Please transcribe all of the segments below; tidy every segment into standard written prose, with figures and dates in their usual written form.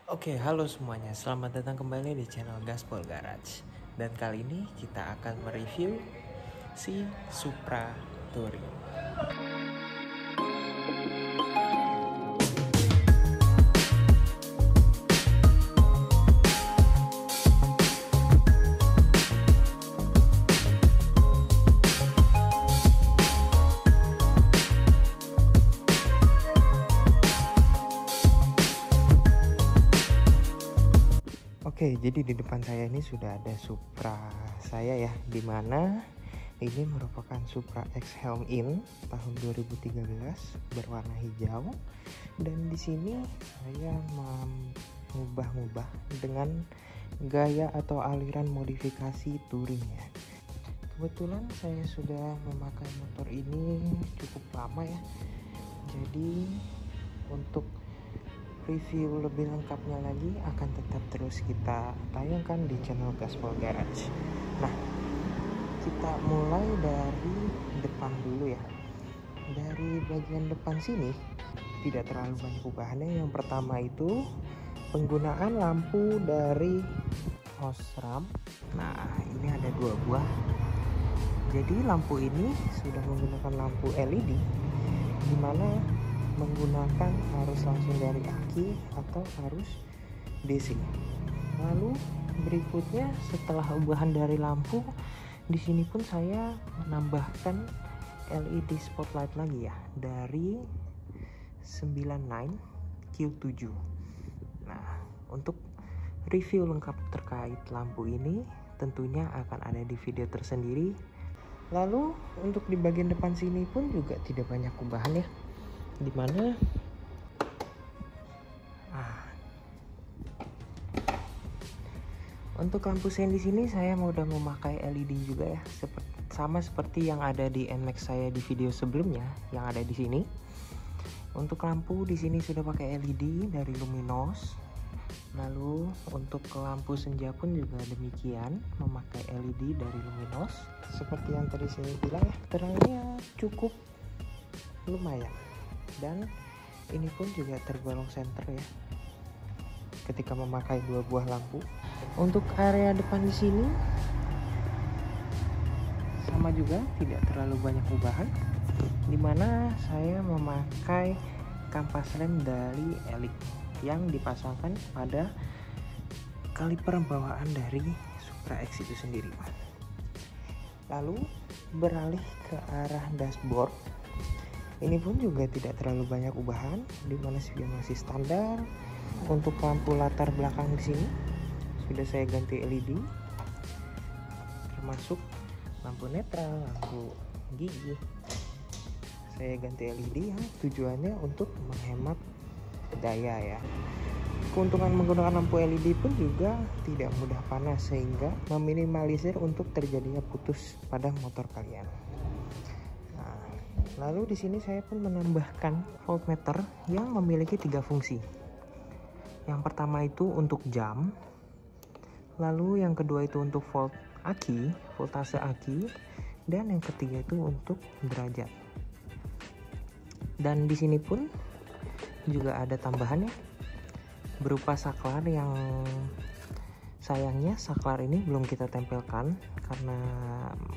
Oke, halo semuanya. Selamat datang kembali di channel Gaspol Garage. Dan kali ini kita akan mereview si Supra Touring. Oke, jadi di depan saya ini sudah ada Supra saya ya, dimana ini merupakan Supra X Helm In tahun 2013 berwarna hijau. Dan di sini saya mengubah-ubah dengan gaya atau aliran modifikasi touring ya. Kebetulan saya sudah memakai motor ini cukup lama ya. Jadi untuk review lebih lengkapnya lagi akan tetap terus kita tayangkan di channel Gaspol Garage. Nah, kita mulai dari depan dulu ya. Dari bagian depan sini tidak terlalu banyak perubahannya. Yang pertama itu penggunaan lampu dari Osram. Nah, ini ada 2 buah. Jadi lampu ini sudah menggunakan lampu LED, dimana menggunakan arus langsung dari aki atau arus DC. Lalu berikutnya setelah ubahan dari lampu, di sini pun saya menambahkan LED spotlight lagi ya dari 99 Q7. Nah, untuk review lengkap terkait lampu ini tentunya akan ada di video tersendiri. Lalu untuk di bagian depan sini pun juga tidak banyak ubahan ya, dimana untuk lampu sen di sini saya udah memakai LED juga ya, sama seperti yang ada di NMAX saya di video sebelumnya yang ada di sini. Untuk lampu di sini sudah pakai LED dari Luminos. Lalu untuk lampu senja pun juga demikian, memakai LED dari Luminos. Seperti yang tadi saya bilang ya, terangnya cukup lumayan. Dan ini pun juga tergolong center ya ketika memakai 2 buah lampu. Untuk area depan di sini sama juga, tidak terlalu banyak perubahan, dimana saya memakai kampas rem dari Elite yang dipasangkan pada kaliper bawaan dari Supra X itu sendiri. Lalu beralih ke arah dashboard. Ini pun juga tidak terlalu banyak ubahan, dimana sudah masih standar. Untuk lampu latar belakang di sini sudah saya ganti LED, termasuk lampu netral, lampu gigi. Saya ganti LED yang tujuannya untuk menghemat daya ya. Keuntungan menggunakan lampu LED pun juga tidak mudah panas, sehingga meminimalisir untuk terjadinya putus pada motor kalian. Lalu di sini saya pun menambahkan voltmeter yang memiliki 3 fungsi. Yang pertama itu untuk jam, lalu yang kedua itu untuk volt aki, voltase aki, dan yang ketiga itu untuk derajat. Dan di sini pun juga ada tambahannya berupa saklar, yang sayangnya saklar ini belum kita tempelkan karena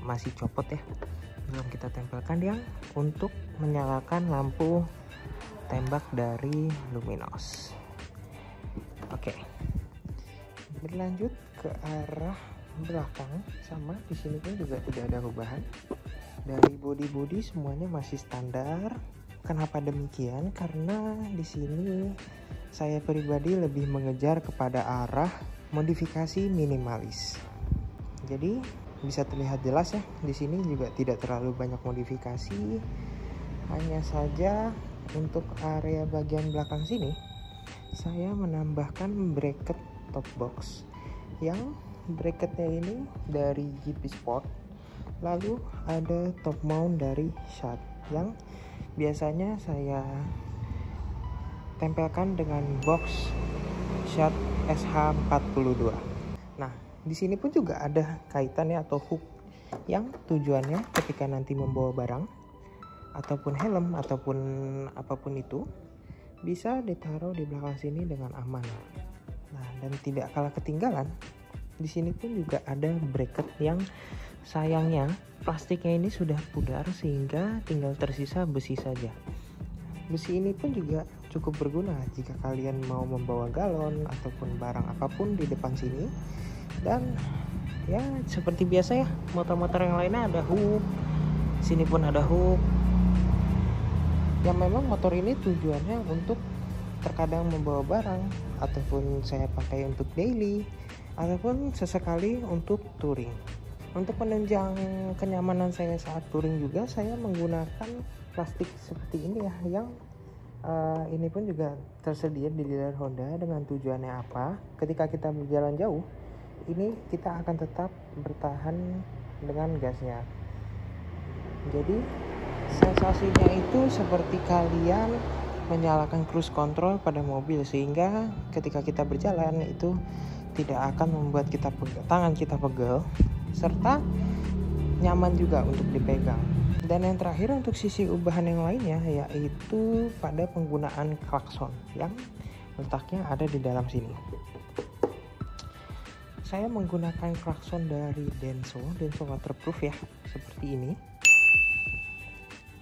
masih copot ya. Belum kita tempelkan, yang untuk menyalakan lampu tembak dari Luminos. Oke, berlanjut ke arah belakang, sama di sini pun juga tidak ada perubahan. Dari bodi semuanya masih standar. Kenapa demikian? Karena di sini saya pribadi lebih mengejar kepada arah modifikasi minimalis. Jadi bisa terlihat jelas ya, di sini juga tidak terlalu banyak modifikasi. Hanya saja untuk area bagian belakang sini saya menambahkan bracket top box, yang bracketnya ini dari GP Sport. Lalu ada top mount dari Shark yang biasanya saya tempelkan dengan box Shark SH42. Nah, di sini pun juga ada kaitannya atau hook, yang tujuannya ketika nanti membawa barang ataupun helm ataupun apapun itu bisa ditaruh di belakang sini dengan aman. Nah, dan tidak kalah ketinggalan, di sini pun juga ada bracket yang sayangnya plastiknya ini sudah pudar sehingga tinggal tersisa besi saja. Besi ini pun juga cukup berguna jika kalian mau membawa galon ataupun barang apapun di depan sini. Dan ya seperti biasa ya, motor-motor yang lainnya ada hook, sini pun ada hook. Yang memang motor ini tujuannya untuk terkadang membawa barang, ataupun saya pakai untuk daily, ataupun sesekali untuk touring. Untuk menunjang kenyamanan saya saat touring juga, saya menggunakan plastik seperti ini ya, yang ini pun juga tersedia di dealer Honda. Dengan tujuannya apa? Ketika kita berjalan jauh, ini kita akan tetap bertahan dengan gasnya. Jadi sensasinya itu seperti kalian menyalakan cruise control pada mobil, sehingga ketika kita berjalan itu tidak akan membuat tangan kita pegel, serta nyaman juga untuk dipegang. Dan yang terakhir untuk sisi ubahan yang lainnya, yaitu pada penggunaan klakson yang letaknya ada di dalam sini. Saya menggunakan klakson dari Denso waterproof ya, seperti ini,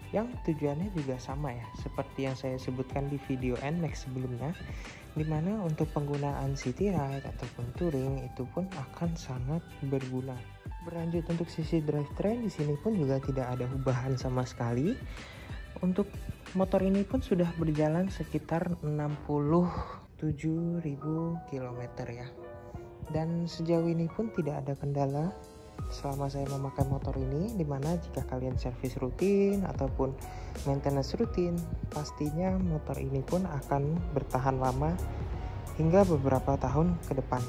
yang tujuannya juga sama ya, seperti yang saya sebutkan di video NMAX sebelumnya, dimana untuk penggunaan city ride ataupun touring itu pun akan sangat berguna. Berlanjut untuk sisi drivetrain, di sini pun juga tidak ada ubahan sama sekali. Untuk motor ini pun sudah berjalan sekitar 67.000 km ya. Dan sejauh ini pun tidak ada kendala selama saya memakai motor ini, dimana jika kalian servis rutin ataupun maintenance rutin, pastinya motor ini pun akan bertahan lama hingga beberapa tahun ke depan.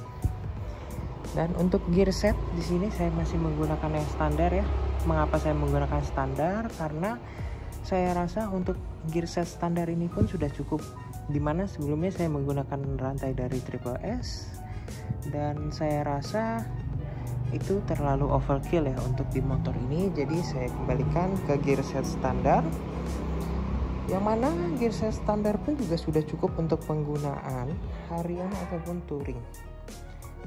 Dan untuk gear set di sini saya masih menggunakan yang standar ya. Mengapa saya menggunakan standar? Karena saya rasa untuk gear set standar ini pun sudah cukup, dimana sebelumnya saya menggunakan rantai dari Triple S, dan saya rasa itu terlalu overkill ya untuk di motor ini. Jadi saya kembalikan ke gear set standar, yang mana gear set standar pun juga sudah cukup untuk penggunaan harian ataupun touring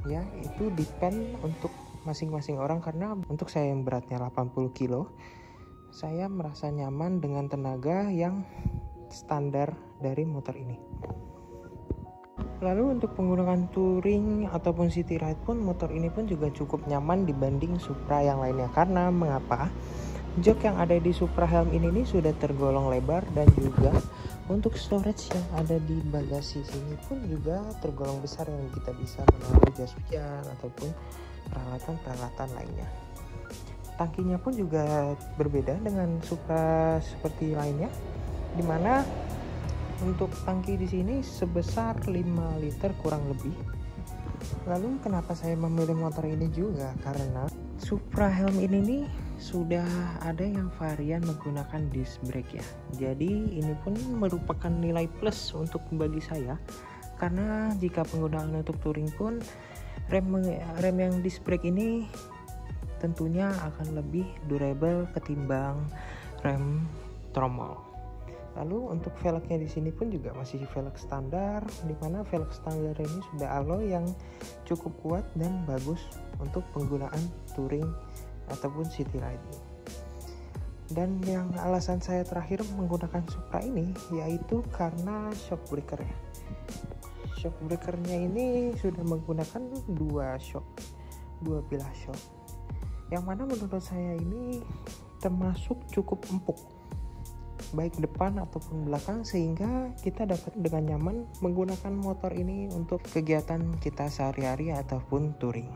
ya. Itu depend untuk masing-masing orang, karena untuk saya yang beratnya 80 kilo, saya merasa nyaman dengan tenaga yang standar dari motor ini. Lalu untuk penggunaan touring ataupun city ride pun, motor ini pun juga cukup nyaman dibanding Supra yang lainnya. Karena mengapa? Jok yang ada di Supra Helm ini sudah tergolong lebar, dan juga untuk storage yang ada di bagasi sini pun juga tergolong besar, yang kita bisa menaruh jas hujan ataupun peralatan-peralatan lainnya. Tangkinya pun juga berbeda dengan Supra seperti lainnya, dimana untuk tangki di sini sebesar 5 liter kurang lebih. Lalu kenapa saya memilih motor ini juga? Karena Supra Helm ini nih sudah ada yang varian menggunakan disc brake ya. Jadi ini pun merupakan nilai plus untuk bagi saya, karena jika penggunaan untuk touring pun rem yang disc brake ini tentunya akan lebih durable ketimbang rem tromol. Lalu untuk velgnya di sini pun juga masih velg standar, dimana velg standar ini sudah alloy yang cukup kuat dan bagus untuk penggunaan touring ataupun city ride. Dan yang alasan saya terakhir menggunakan Supra ini yaitu karena shock breaker ya. Shock breakernya ini sudah menggunakan dua bilah shock, yang mana menurut saya ini termasuk cukup empuk, baik depan ataupun belakang, sehingga kita dapat dengan nyaman menggunakan motor ini untuk kegiatan kita sehari-hari ataupun touring.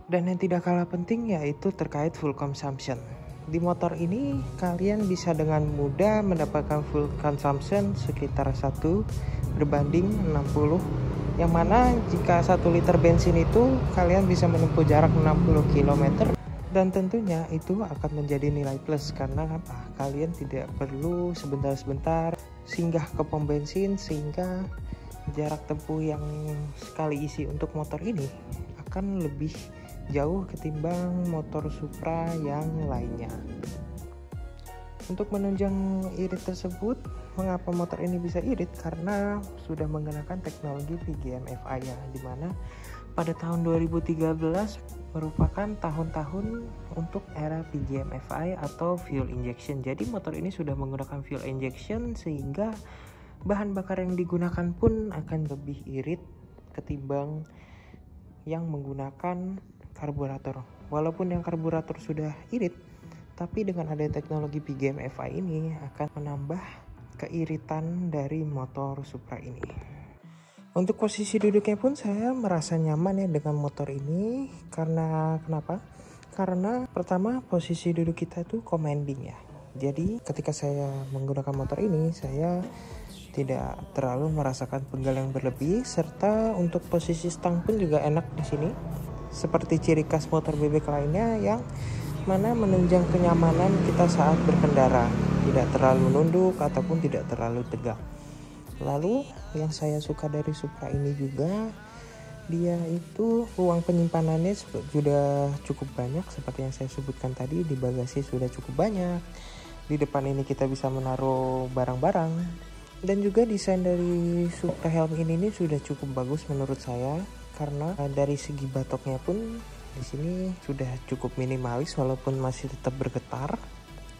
Dan yang tidak kalah penting yaitu terkait fuel consumption. Di motor ini kalian bisa dengan mudah mendapatkan fuel consumption sekitar 1 berbanding 60, yang mana jika 1 liter bensin itu kalian bisa menempuh jarak 60 km. Dan tentunya itu akan menjadi nilai plus, karena apa? Kalian tidak perlu sebentar-sebentar singgah ke pom bensin, sehingga jarak tempuh yang sekali isi untuk motor ini akan lebih jauh ketimbang motor Supra yang lainnya. Untuk menunjang irit tersebut, mengapa motor ini bisa irit? Karena sudah menggunakan teknologi PGM-FI ya, dimana pada tahun 2013 merupakan tahun-tahun untuk era PGM-FI atau fuel injection. Jadi motor ini sudah menggunakan fuel injection sehingga bahan bakar yang digunakan pun akan lebih irit ketimbang yang menggunakan karburator. Walaupun yang karburator sudah irit, tapi dengan adanya teknologi PGM-FI ini akan menambah keiritan dari motor Supra ini. Untuk posisi duduknya pun saya merasa nyaman ya dengan motor ini. Karena kenapa? Karena pertama posisi duduk kita tuh commanding ya. Jadi ketika saya menggunakan motor ini, saya tidak terlalu merasakan penggal yang berlebih, serta untuk posisi stang pun juga enak di sini. Seperti ciri khas motor bebek lainnya yang mana menunjang kenyamanan kita saat berkendara, tidak terlalu nunduk ataupun tidak terlalu tegak. Lalu yang saya suka dari Supra ini juga, dia itu ruang penyimpanannya sudah cukup banyak. Seperti yang saya sebutkan tadi, di bagasi sudah cukup banyak. Di depan ini kita bisa menaruh barang-barang. Dan juga desain dari Supra Helm ini sudah cukup bagus menurut saya. Karena dari segi batoknya pun di sini sudah cukup minimalis walaupun masih tetap bergetar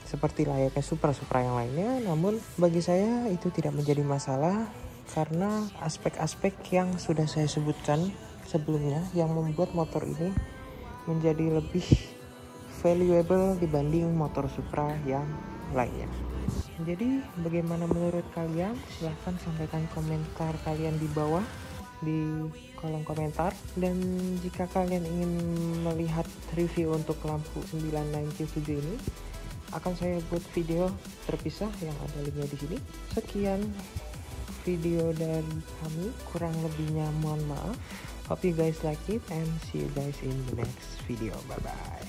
seperti layaknya Supra yang lainnya. Namun bagi saya itu tidak menjadi masalah karena aspek-aspek yang sudah saya sebutkan sebelumnya yang membuat motor ini menjadi lebih valuable dibanding motor Supra yang lainnya. Jadi bagaimana menurut kalian? Silahkan sampaikan komentar kalian di bawah di kolom komentar. Dan jika kalian ingin melihat review untuk lampu 997 ini, akan saya buat video terpisah yang ada linknya di sini. Sekian video dari kami, kurang lebihnya mohon maaf. Hope you guys like it and see you guys in the next video. Bye bye.